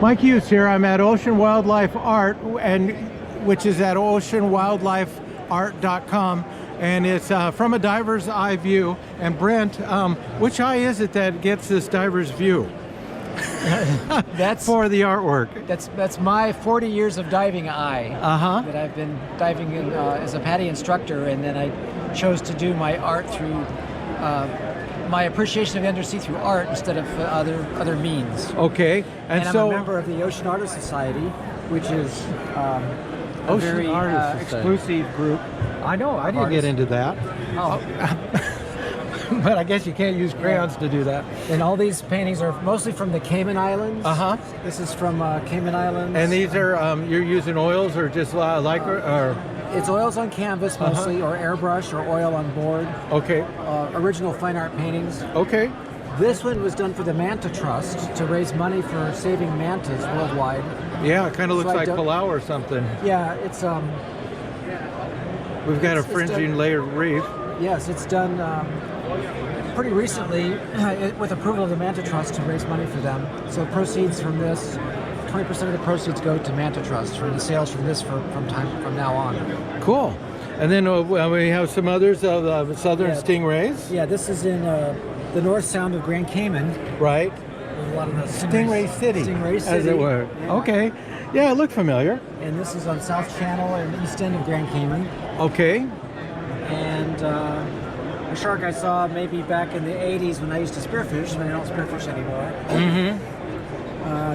Mike Hughes here. I'm at Ocean Wildlife Art, and which is at oceanwildlifeart.com, and it's from a diver's eye view. And Brent, which eye is it that gets this diver's view? That's for the artwork. That's my 40 years of diving eye. That I've been diving in, as a PADI instructor, and then I chose to do my art through my appreciation of the undersea through art instead of other means. Okay, and I'm a member of the Ocean Artist Society, which is a very exclusive group. I know, I didn't get into that. Oh. But I guess you can't use crayons to do that. And all these paintings are mostly from the Cayman Islands. This is from Cayman Islands. And these are, you're using oils or just or it's oils on canvas mostly, or airbrush, or oil on board. Okay. Original fine art paintings. Okay. This one was done for the Manta Trust to raise money for saving mantas worldwide. Yeah, it kind of looks like Palau or something. Yeah, it's we've got a fringing layered reef. Yes, it's done pretty recently with approval of the Manta Trust to raise money for them. So proceeds from this, 20% of the proceeds go to Manta Trust for the sales from this from now on. Cool. And then we have some others of southern stingrays. Yeah, this is in the North Sound of Grand Cayman. Right. There's a lot of the Stingray City, as it were. Yeah. Okay. Yeah, it looked familiar. And this is on South Channel and East End of Grand Cayman. Okay. And a shark I saw maybe back in the 80s when I used to spearfish, but I don't spearfish anymore.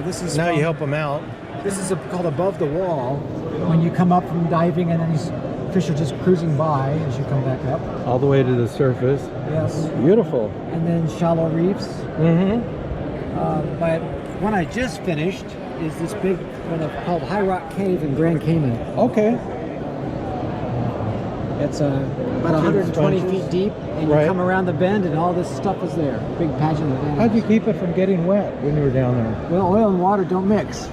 This is now you help them out. This is called Above the Wall. When you come up from diving and then these fish are just cruising by as you come back up. All the way to the surface. Yes. Beautiful. And then shallow reefs. But one I just finished is this big one called High Rock Cave in Grand Cayman. Okay. It's about 120 feet deep, and you come around the bend, and all this stuff is there. Big pageant of animals. How'd you keep it from getting wet when you were down there? Well, oil and water don't mix.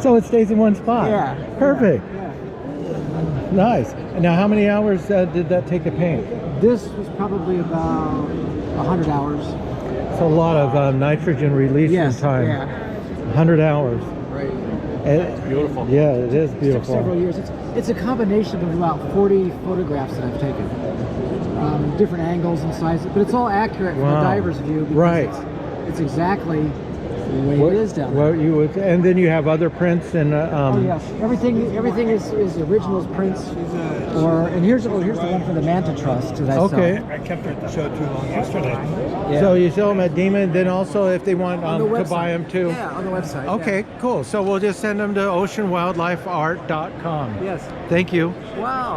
So it stays in one spot. Yeah. Perfect. Yeah. Nice. And now, how many hours did that take to paint? This was probably about 100 hours. So a lot of nitrogen release time. Yeah. 100 hours. Right. It's beautiful. Yeah, it is beautiful. It took several years. It's a combination of about 40 photographs that I've taken. Different angles and sizes, but it's all accurate from a diver's view. Because it's exactly the way it is down there. And then you have other prints and oh yes, everything is originals, prints. And here's the one for the Manta Trust that I saw. Okay. I kept it at the show too long yesterday. Yeah. So you sell them at Demon, then also if they want to buy them too. Yeah, on the website. Okay, cool. So we'll just send them to oceanwildlifeart.com. Yes. Thank you. Wow.